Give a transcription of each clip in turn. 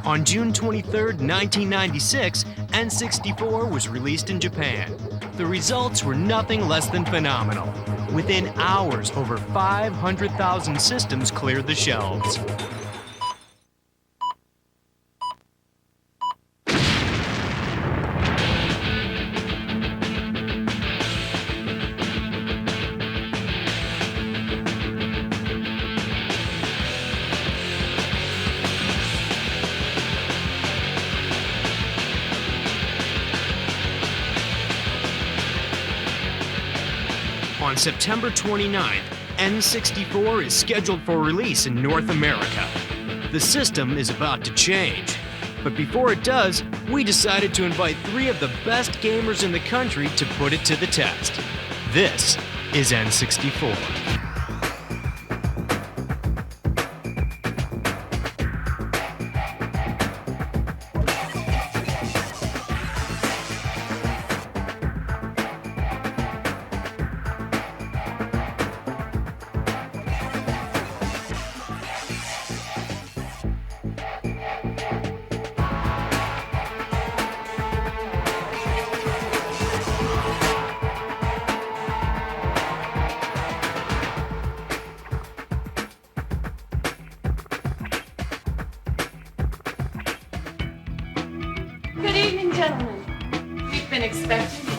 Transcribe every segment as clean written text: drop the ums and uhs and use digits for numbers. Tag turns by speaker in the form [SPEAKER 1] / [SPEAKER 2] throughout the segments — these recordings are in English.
[SPEAKER 1] On June 23, 1996, N64 was released in Japan. The results were nothing less than phenomenal. Within hours, over 500,000 systems cleared the shelves. On September 29th, N64 is scheduled for release in North America. The system is about to change. But before it does, we decided to invite 3 of the best gamers in the country to put it to the test. This is N64.
[SPEAKER 2] Good evening, gentlemen. We've been expecting you.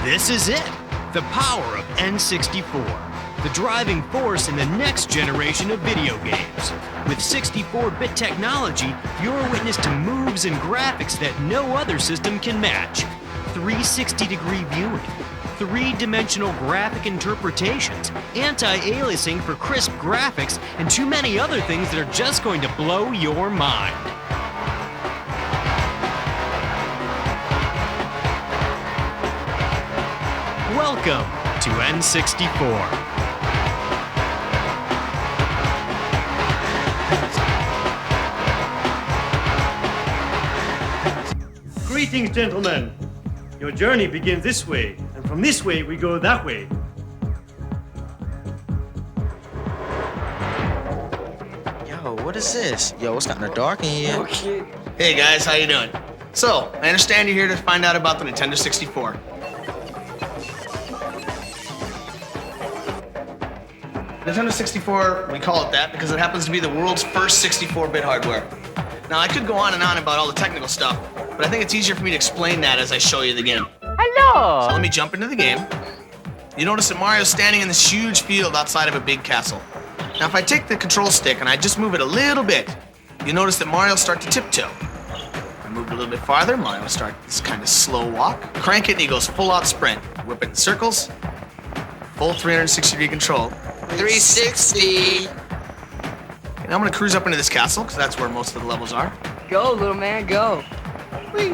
[SPEAKER 1] This is it, the power of N64, the driving force in the next generation of video games. With 64-bit technology, you're witness to moves and graphics that no other system can match. 360-degree viewing, 3-dimensional graphic interpretations, anti-aliasing for crisp graphics, and too many other things that are just going to blow your mind. Welcome to N64.
[SPEAKER 3] Greetings, gentlemen. Your journey begins this way, and from this way we go that way.
[SPEAKER 4] Yo, what is this? Yo, it's kinda dark in here.
[SPEAKER 5] Okay. Hey guys, how you doing? So, I understand you're here to find out about the Nintendo 64. Nintendo 64, we call it that because it happens to be the world's first 64-bit hardware. Now, I could go on and on about all the technical stuff, but I think it's easier for me to explain that as I show you the game.
[SPEAKER 6] Hello!
[SPEAKER 5] So let me jump into the game. You notice that Mario's standing in this huge field outside of a big castle. Now, if I take the control stick and I just move it a little bit, you notice that Mario will start to tiptoe. If I move it a little bit farther, Mario will start this kind of slow walk. Crank it and he goes full-out sprint. Whip it in circles. Full 360-degree control.
[SPEAKER 4] 360.
[SPEAKER 5] And I'm gonna cruise up into this castle, because that's where most of the levels are.
[SPEAKER 6] Go, little man, go.
[SPEAKER 5] Whee!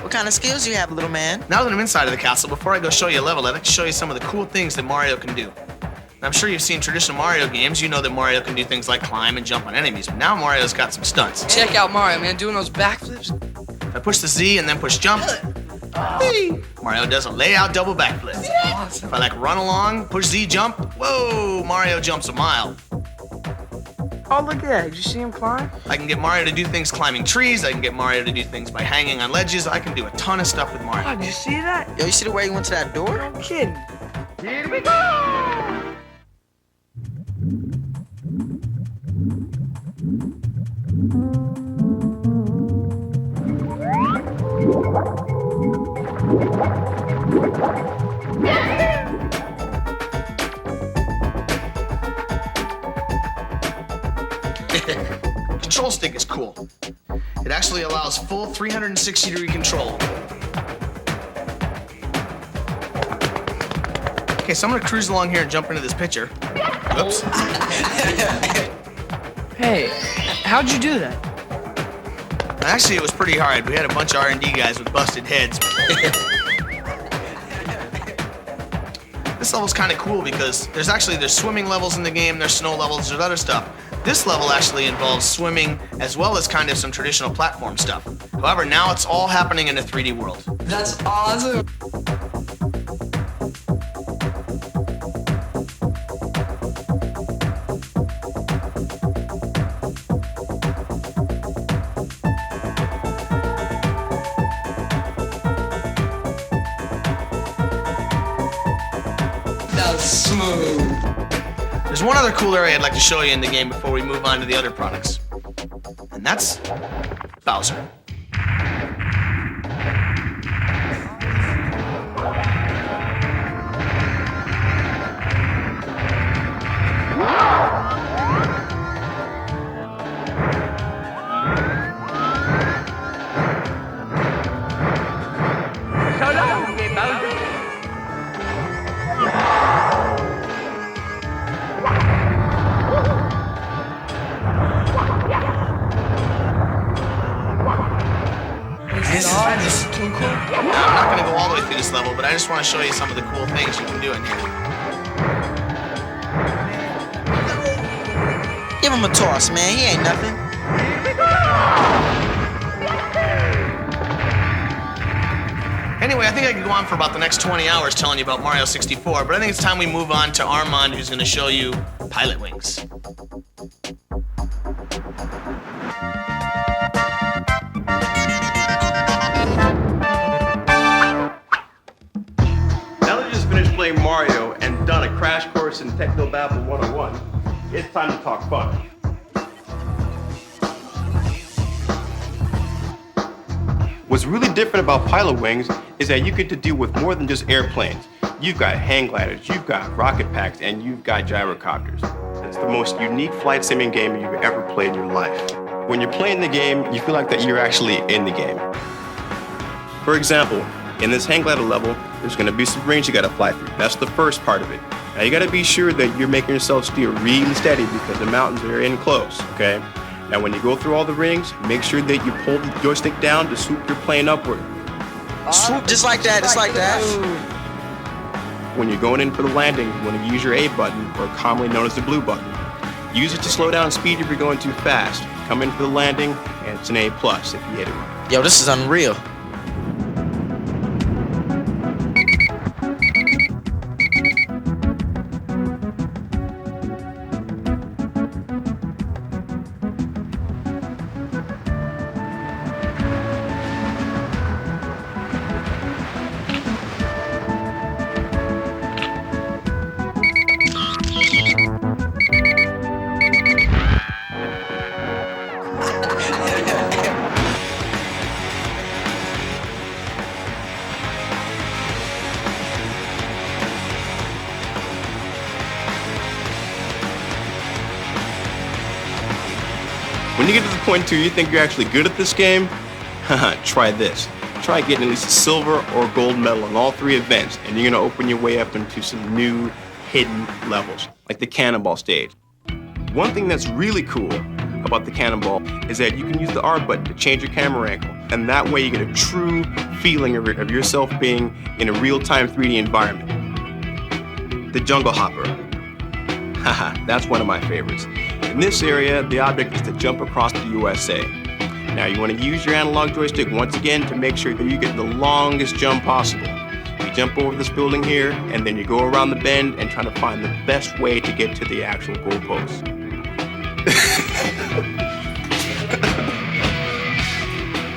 [SPEAKER 4] What kind of skills do you have, little man?
[SPEAKER 5] Now that I'm inside of the castle, before I go show you a level, I'd like to show you some of the cool things that Mario can do. Now, I'm sure you've seen traditional Mario games. You know that Mario can do things like climb and jump on enemies, but now Mario's got some stunts.
[SPEAKER 6] Check out Mario, man, doing those backflips.
[SPEAKER 5] If I push the Z and then push jump, whee! Mario does a layout double backflip.
[SPEAKER 6] Awesome.
[SPEAKER 5] If I run along, push Z, jump, whoa, Mario jumps a mile.
[SPEAKER 6] Oh, look at that. Did you see him climb?
[SPEAKER 5] I can get Mario to do things climbing trees. I can get Mario to do things by hanging on ledges. I can do a ton of stuff with Mario.
[SPEAKER 6] Oh, did you see that?
[SPEAKER 4] Yo, you see the way he went to that door?
[SPEAKER 6] No kidding. Here we go!
[SPEAKER 5] Control stick is cool. It actually allows full 360-degree control. Okay, so I'm gonna cruise along here and jump into this picture. Oops.
[SPEAKER 6] Hey, how'd you do that?
[SPEAKER 5] Actually, it was pretty hard. We had a bunch of R&D guys with busted heads. This level's kind of cool because there's swimming levels in the game, there's snow levels, there's other stuff. This level actually involves swimming as well as kind of some traditional platform stuff. However, now it's all happening in a 3D world.
[SPEAKER 6] That's awesome. Smooth.
[SPEAKER 5] There's one other cool area I'd like to show you in the game before we move on to the other products. And that's Bowser. This is too cool. Now, I'm not going to go all the way through this level, but I just want to show you some of the cool things you can do in here.
[SPEAKER 4] Give him a toss, man. He ain't nothing.
[SPEAKER 5] Anyway, I think I could go on for about the next 20 hours telling you about Mario 64, but I think it's time we move on to Armand, who's going to show you Pilot Wings.
[SPEAKER 7] Now that you just finished playing Mario and done a crash course in Technobabble 101, it's time to talk fun. What's really different about Pilot Wings is that you get to deal with more than just airplanes. You've got hang gliders, you've got rocket packs, and you've got gyrocopters. It's the most unique flight simming game you've ever played in your life. When you're playing the game, you feel like that you're actually in the game. For example, in this hang glider level, there's going to be some rings you got to fly through. That's the first part of it. Now you got to be sure that you're making yourself steer really steady because the mountains are in close, okay? Now when you go through all the rings, make sure that you pull the joystick down to swoop your plane upward.
[SPEAKER 4] Swoop just like that, just like that.
[SPEAKER 7] When you're going in for the landing, you want to use your A button, or commonly known as the blue button. Use it to slow down speed if you're going too fast. Come in for the landing, and it's an A+ if you hit it right.
[SPEAKER 4] Yo, this is unreal.
[SPEAKER 7] When you get to the point too, you think you're actually good at this game? Haha, try this. Try getting at least a silver or gold medal in all 3 events, and you're gonna open your way up into some new hidden levels, like the cannonball stage. One thing that's really cool about the cannonball is that you can use the R button to change your camera angle, and that way you get a true feeling of yourself being in a real-time 3D environment. The jungle hopper. Haha, that's one of my favorites. In this area, the object is to jump across the USA. Now you want to use your analog joystick once again to make sure that you get the longest jump possible. You jump over this building here, and then you go around the bend and try to find the best way to get to the actual goalpost.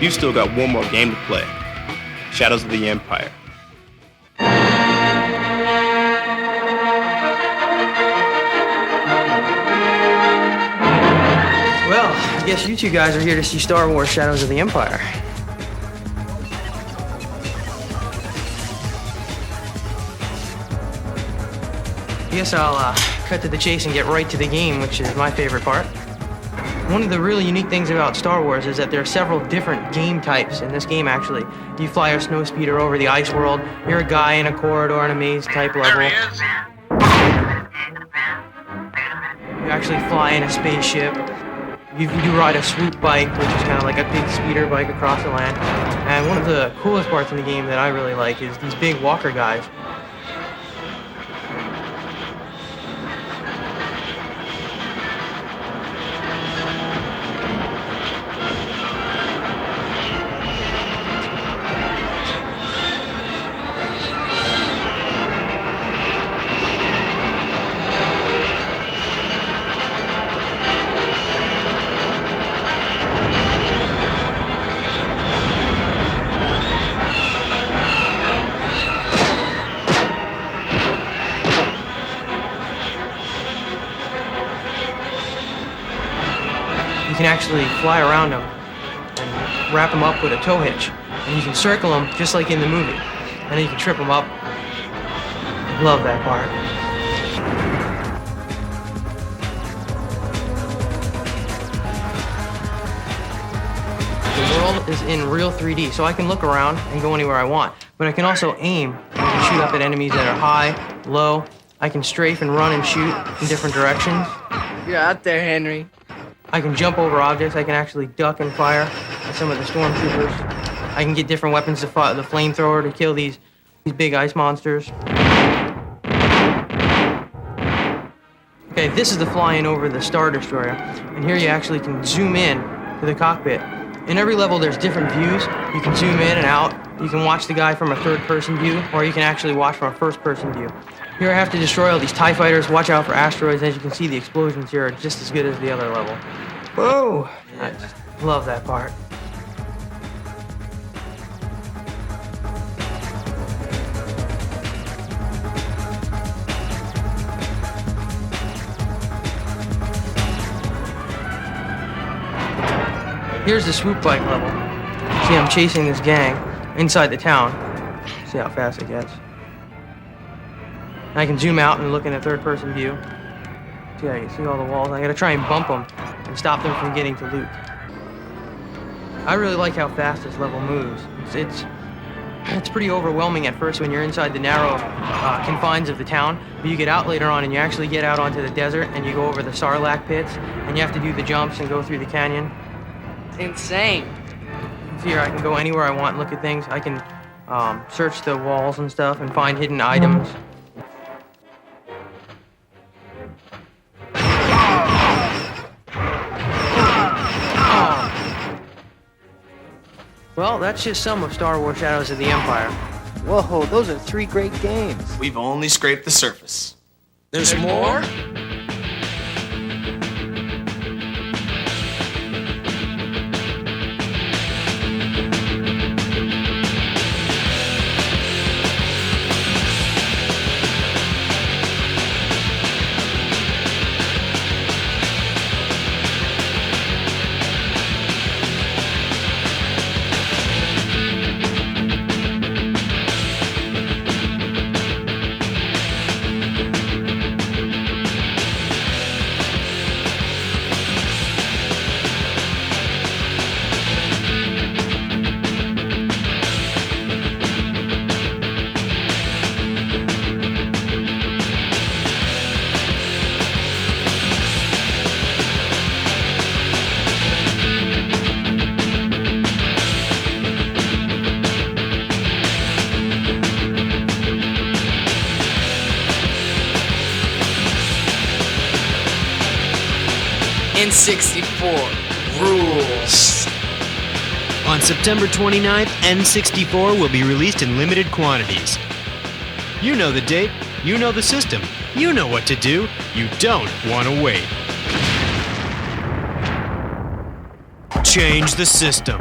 [SPEAKER 7] You've still got one more game to play. Shadows of the Empire.
[SPEAKER 8] Well, I guess you 2 guys are here to see Star Wars Shadows of the Empire. I guess I'll cut to the chase and get right to the game, which is my favorite part. One of the really unique things about Star Wars is that there are several different game types in this game, actually. You fly a snowspeeder over the ice world, you're a guy in a corridor in a maze type level.
[SPEAKER 9] There he is.
[SPEAKER 8] You actually fly in a spaceship. You ride a swoop bike, which is kind of like a big speeder bike across the land. And one of the coolest parts in the game that I really like is these big walker guys. can actually fly around them and wrap them up with a tow hitch. And you can circle them just like in the movie. And then you can trip them up. Love that part. The world is in real 3D, so I can look around and go anywhere I want. But I can also aim and shoot up at enemies that are high, low. I can strafe and run and shoot in different directions.
[SPEAKER 6] You're out there, Henry.
[SPEAKER 8] I can jump over objects. I can actually duck and fire at some of the stormtroopers. I can get different weapons to fire, the flamethrower to kill these big ice monsters. Okay, this is the flying over the Star Destroyer. And here you actually can zoom in to the cockpit. In every level, there's different views. You can zoom in and out. You can watch the guy from a third-person view, or you can actually watch from a first-person view. Here I have to destroy all these TIE fighters, watch out for asteroids. As you can see, the explosions here are just as good as the other level. Whoa! I just love that part. Here's the swoop bike level. See, I'm chasing this gang inside the town. See how fast it gets. I can zoom out and look in a third-person view. See, I can see all the walls. I gotta try and bump them and stop them from getting to loot. I really like how fast this level moves. It's pretty overwhelming at first when you're inside the narrow confines of the town, but you get out later on and you actually get out onto the desert and you go over the Sarlacc pits and you have to do the jumps and go through the canyon.
[SPEAKER 6] Insane.
[SPEAKER 8] Here I can go anywhere I want and look at things. I can search the walls and stuff and find hidden items. Well, that's just some of Star Wars Shadows of the Empire.
[SPEAKER 9] Whoa, those are 3 great games.
[SPEAKER 5] We've only scraped the surface.
[SPEAKER 4] There's more?
[SPEAKER 6] N64 rules.
[SPEAKER 1] On September 29th, N64 will be released in limited quantities. You know the date, you know the system, you know what to do, you don't want to wait. Change the system.